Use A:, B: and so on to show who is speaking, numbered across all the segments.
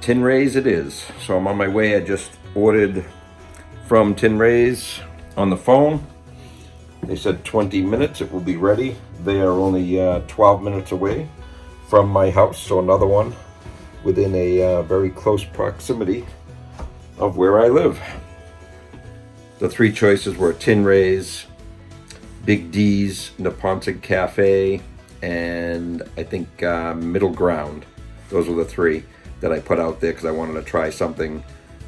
A: Tinray's it is. So I'm on my way. I just ordered from Tinray's on the phone. They said 20 minutes it will be ready. They are only 12 minutes away from my house, so another one within a very close proximity of where I live. The three choices were Tinray's, Big D's, Neponset Cafe, and I think Middle Ground. Those were the three that I put out there because I wanted to try something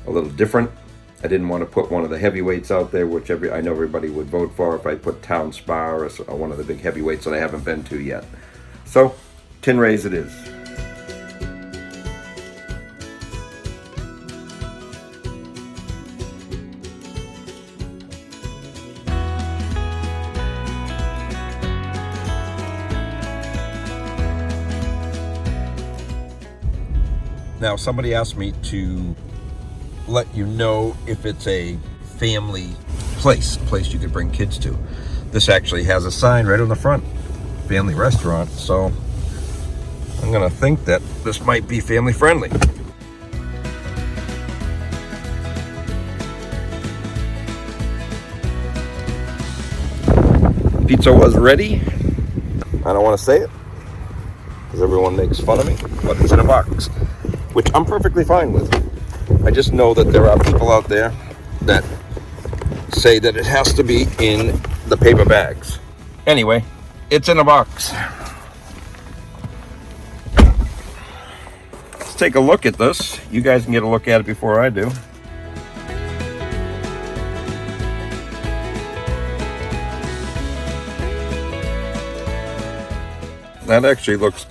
A: a little different. I didn't want to put one of the heavyweights out there, which I know everybody would vote for if I put Town Spa or one of the big heavyweights that I haven't been to yet. So, Tinray's it is. Now, somebody asked me to let you know if it's a family place, a place you could bring kids to. This actually has a sign right on the front, family restaurant, so I'm gonna think that this might be family friendly. Pizza was ready. I don't want to say it because everyone makes fun of me, but it's in a box, which I'm perfectly fine with. I just know that there are people out there that say that it has to be in the paper bags. Anyway, it's in a box. Let's take a look at this. You guys can get a look at it before I do. That actually looks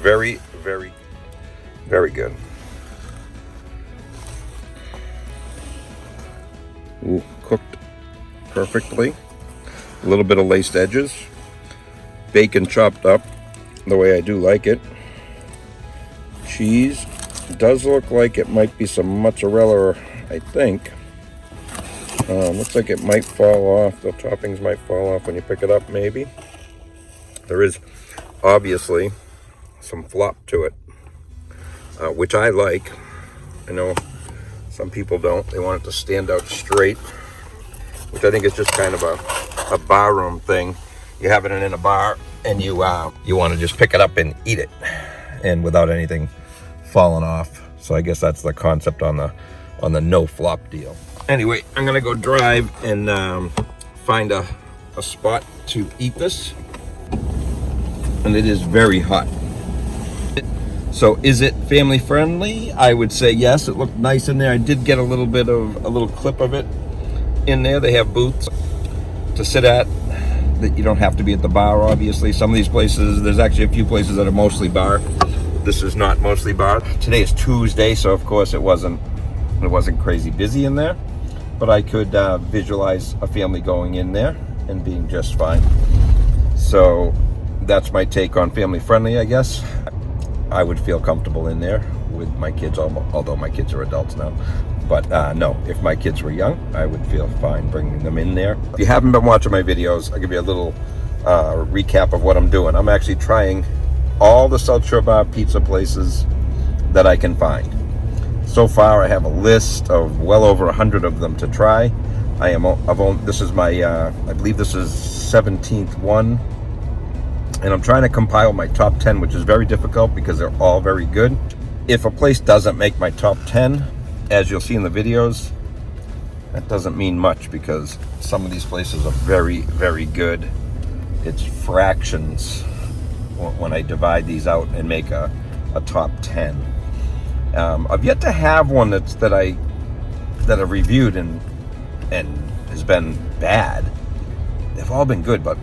A: very, very, very good. Ooh, cooked perfectly. A little bit of laced edges. Bacon chopped up the way I do like it. Cheese does look like it might be some mozzarella, I think. Looks like it might fall off. The toppings might fall off when you pick it up, maybe. There is obviously some flop to it, which I like. I know some people don't. They want it to stand out straight, which I think is just kind of a barroom thing. You have it in a bar and you want to just pick it up and eat it, and without anything falling off. So I guess that's the concept on the no flop deal. Anyway, I'm gonna go drive and find a spot to eat this, and it is very hot. So is it family friendly? I would say yes. It looked nice in there. I did get a little clip of it in there. They have booths to sit at that you don't have to be at the bar, obviously. Some of these places, there's actually a few places that are mostly bar. This is not mostly bar. Today is Tuesday, so of course it wasn't crazy busy in there, but I could visualize a family going in there and being just fine. So that's my take on family friendly, I guess. I would feel comfortable in there with my kids, although my kids are adults now. But no, if my kids were young, I would feel fine bringing them in there. If you haven't been watching my videos, I'll give you a little recap of what I'm doing. I'm actually trying all the SouthShore Bar pizza places that I can find. So far, I have a list of well over 100 of them to try. This is my, I believe this is 17th one. And I'm trying to compile my top 10, which is very difficult because they're all very good. If a place doesn't make my top 10, as you'll see in the videos, that doesn't mean much because some of these places are very, very good. It's fractions when I divide these out and make a top 10. I've yet to have one that I've reviewed and has been bad. They've all been good, but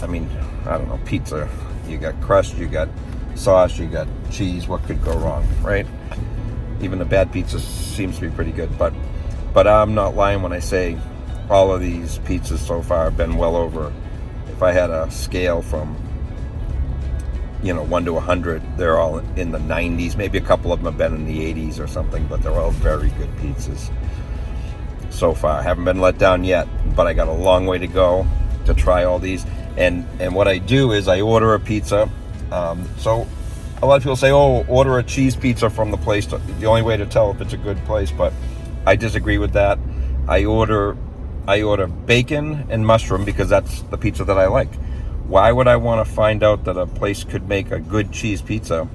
A: I mean, I don't know, pizza, you got crust, you got sauce, you got cheese, what could go wrong, right? Even the bad pizza seems to be pretty good, but I'm not lying when I say all of these pizzas so far have been well over, if I had a scale from 1 to 100, they're all in the 90s, maybe a couple of them have been in the 80s or something, but they're all very good pizzas so far. I haven't been let down yet, but I got a long way to go to try all these. And what I do is I order a pizza. So a lot of people say, oh, order a cheese pizza from the place. The only way to tell if it's a good place, but I disagree with that. I order bacon and mushroom because that's the pizza that I like. Why would I want to find out that a place could make a good cheese pizza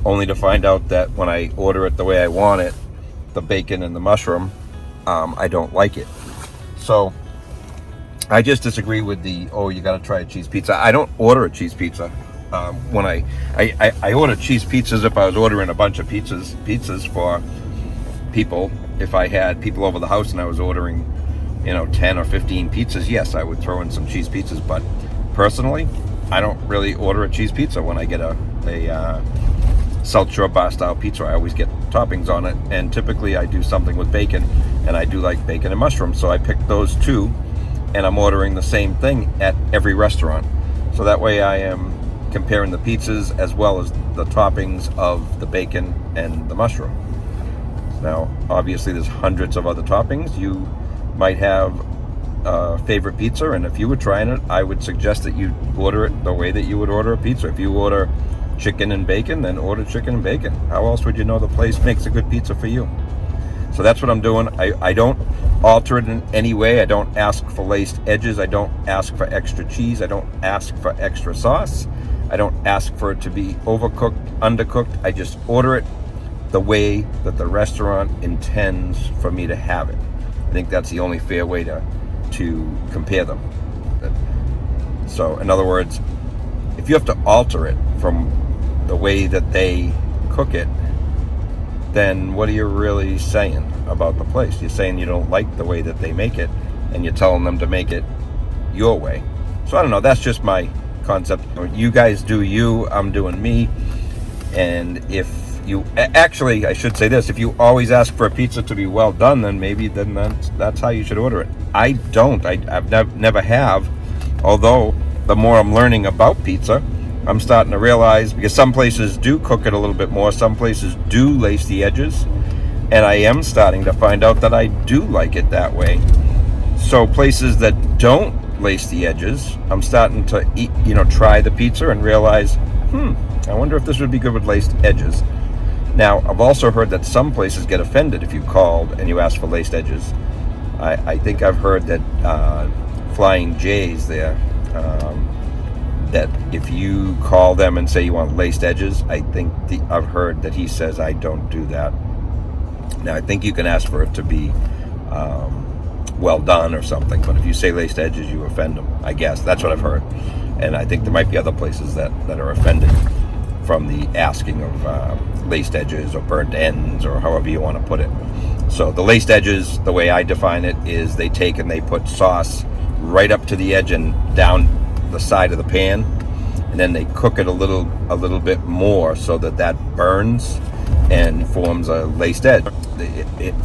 A: only to find out that when I order it the way I want it, the bacon and the mushroom, I don't like it? So I just disagree with the, oh, you got to try a cheese pizza. I don't order a cheese pizza. When I order cheese pizzas if I was ordering a bunch of pizzas for people. If I had people over the house and I was ordering, 10 or 15 pizzas, yes, I would throw in some cheese pizzas. But personally, I don't really order a cheese pizza when I get a SouthShore Bar Style pizza. I always get toppings on it, and typically I do something with bacon, and I do like bacon and mushroom, so I picked those two, and I'm ordering the same thing at every restaurant. So that way I am comparing the pizzas as well as the toppings of the bacon and the mushroom. Now, obviously there's hundreds of other toppings. You might have a favorite pizza, and if you were trying it, I would suggest that you order it the way that you would order a pizza. If you order chicken and bacon, then order chicken and bacon. How else would you know the place makes a good pizza for you? So that's what I'm doing. I don't alter it in any way. I don't ask for laced edges. I don't ask for extra cheese. I don't ask for extra sauce. I don't ask for it to be overcooked, undercooked. I just order it the way that the restaurant intends for me to have it. I think that's the only fair way to compare them. So in other words, if you have to alter it from the way that they cook it, then what are you really saying about the place? You're saying you don't like the way that they make it, and you're telling them to make it your way. So I don't know, that's just my concept. You guys do you, I'm doing me. And if you, actually I should say this, if you always ask for a pizza to be well done, then maybe that's how you should order it. I don't, I've never have, although the more I'm learning about pizza, I'm starting to realize, because some places do cook it a little bit more, some places do lace the edges, and I am starting to find out that I do like it that way. So places that don't lace the edges, I'm starting to eat, try the pizza and realize, I wonder if this would be good with laced edges. Now, I've also heard that some places get offended if you called and you ask for laced edges. I think I've heard that Flying J's there, that if you call them and say you want laced edges, I've heard that he says I don't do that. Now, I think you can ask for it to be well done or something, but if you say laced edges, you offend them, I guess. That's what I've heard. And I think there might be other places that are offended from the asking of laced edges or burnt ends or however you want to put it. So the laced edges, the way I define it, is they take and they put sauce right up to the edge and down the side of the pan, and then they cook it a little bit more so that burns and forms a laced edge.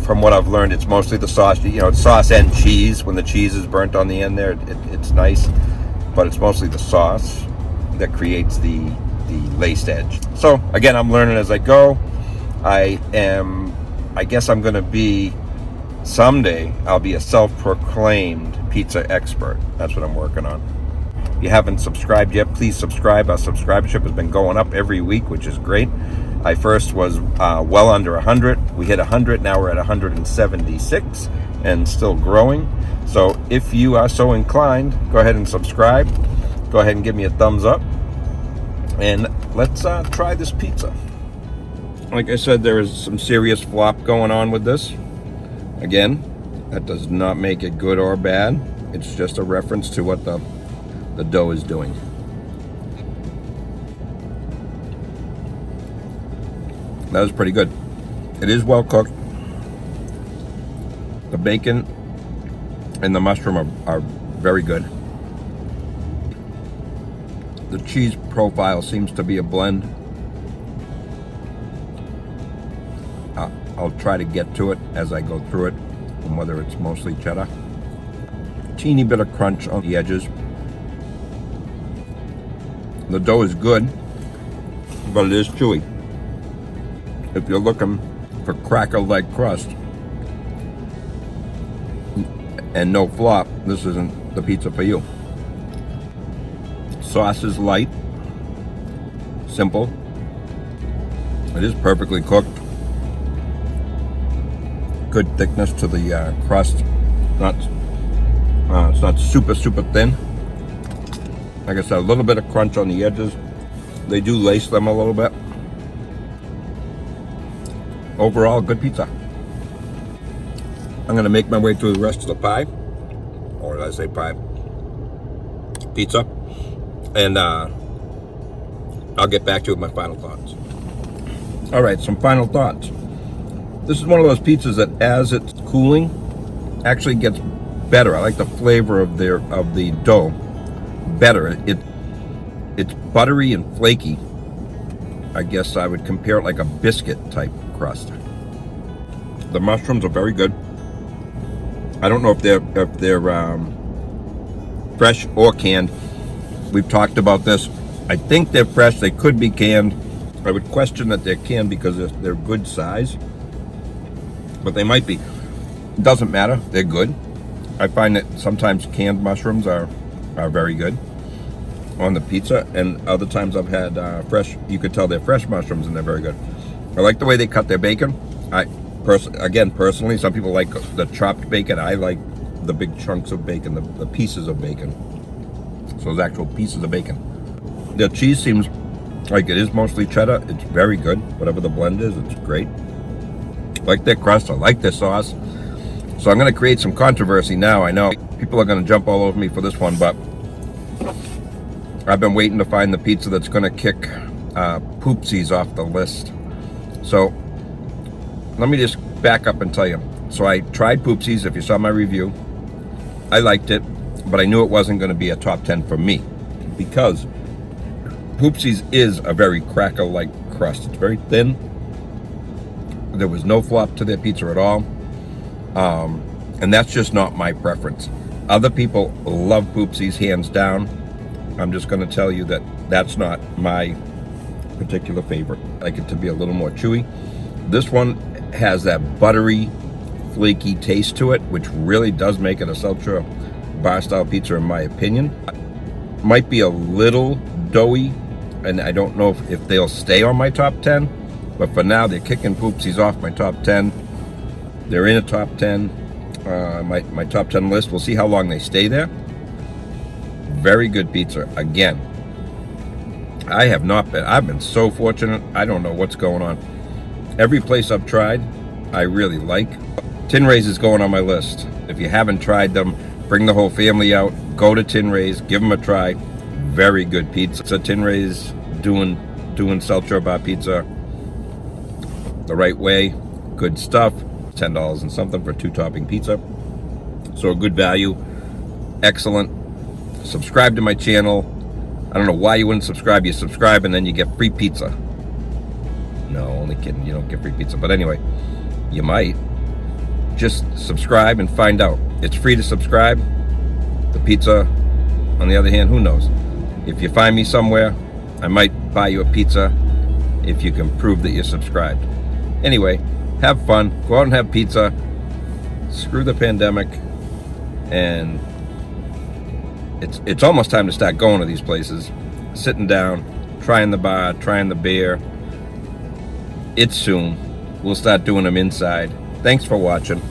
A: From what I've learned, it's mostly the sauce. It's sauce and cheese. When the cheese is burnt on the end there, it's nice, but it's mostly the sauce that creates the laced edge. So again, I'm learning as I go. I guess I'm going to be, someday I'll be a self-proclaimed pizza expert. That's what I'm working on. If you haven't subscribed yet, please subscribe. Our subscribership has been going up every week, which is great. I first was well under 100. We hit 100, now we're at 176 and still growing. So if you are so inclined, go ahead and subscribe. Go ahead and give me a thumbs up. And let's try this pizza. Like I said, there is some serious flop going on with this. Again, that does not make it good or bad. It's just a reference to what the dough is doing. That was pretty good. It is well cooked. The bacon and the mushroom are very good. The cheese profile seems to be a blend. I'll try to get to it as I go through it, and whether it's mostly cheddar. Teeny bit of crunch on the edges. The dough is good, but it is chewy. If you're looking for cracker-like crust and no flop, this isn't the pizza for you. Sauce is light, simple, It is perfectly cooked. Good thickness to the crust. It's not super thin. Like I said, a little bit of crunch on the edges. They do lace them a little bit. Overall, good pizza. I'm gonna make my way through the rest of the pie, or did I say pie? Pizza, and I'll get back to you with my final thoughts. All right, some final thoughts. This is one of those pizzas that, as it's cooling, actually gets better. I like the flavor of the dough better. It's buttery and flaky. I guess I would compare it like a biscuit type crust. The mushrooms are very good. I don't know if they're fresh or canned. We've talked about this. I think they're fresh. They could be canned. I would question that they're canned because they're good size, but they might be. It doesn't matter. They're good. I find that sometimes canned mushrooms are very good on the pizza, and other times I've had fresh. You could tell they're fresh mushrooms, and they're very good. I like the way they cut their bacon. Personally, some people like the chopped bacon. I like the big chunks of bacon, the pieces of bacon. So those actual pieces of bacon. The cheese seems like it is mostly cheddar. It's very good. Whatever the blend is, it's great. I like their crust. I like their sauce. So I'm going to create some controversy now. I know people are going to jump all over me for this one, but I've been waiting to find the pizza that's going to kick Poopsies off the list. So let me just back up and tell you. So I tried Poopsies. If you saw my review, I liked it, but I knew it wasn't going to be a top 10 for me because Poopsies is a very cracker-like crust. It's very thin. There was no flop to their pizza at all. And that's just not my preference. Other people love Poopsies, hands down. I'm just going to tell you that that's not my particular favorite. I like it to be a little more chewy. This one has that buttery, flaky taste to it, which really does make it a SouthShore Bar Style pizza, in my opinion. Might be a little doughy, and I don't know if they'll stay on my top 10, but for now, they're kicking Poopsies off my top 10. They're in a top 10, my top 10 list. We'll see how long they stay there. Very good pizza. Again, I've been so fortunate. I don't know what's going on. Every place I've tried, I really like. Tinray's is going on my list. If you haven't tried them, bring the whole family out. Go to Tinray's, give them a try. Very good pizza. So Tinray's doing SouthShore Bar pizza the right way. Good stuff. $10 and something for 2-topping pizza. So a good value. Excellent. Subscribe to my channel. I don't know why you wouldn't subscribe. You subscribe and then you get free pizza. No, only kidding. You don't get free pizza. But anyway, you might. Just subscribe and find out. It's free to subscribe. The pizza, on the other hand, who knows? If you find me somewhere, I might buy you a pizza if you can prove that you're subscribed. Anyway, have fun. Go out and have pizza. Screw the pandemic. And it's almost time to start going to these places. Sitting down, trying the bar, trying the beer. It's soon. We'll start doing them inside. Thanks for watching.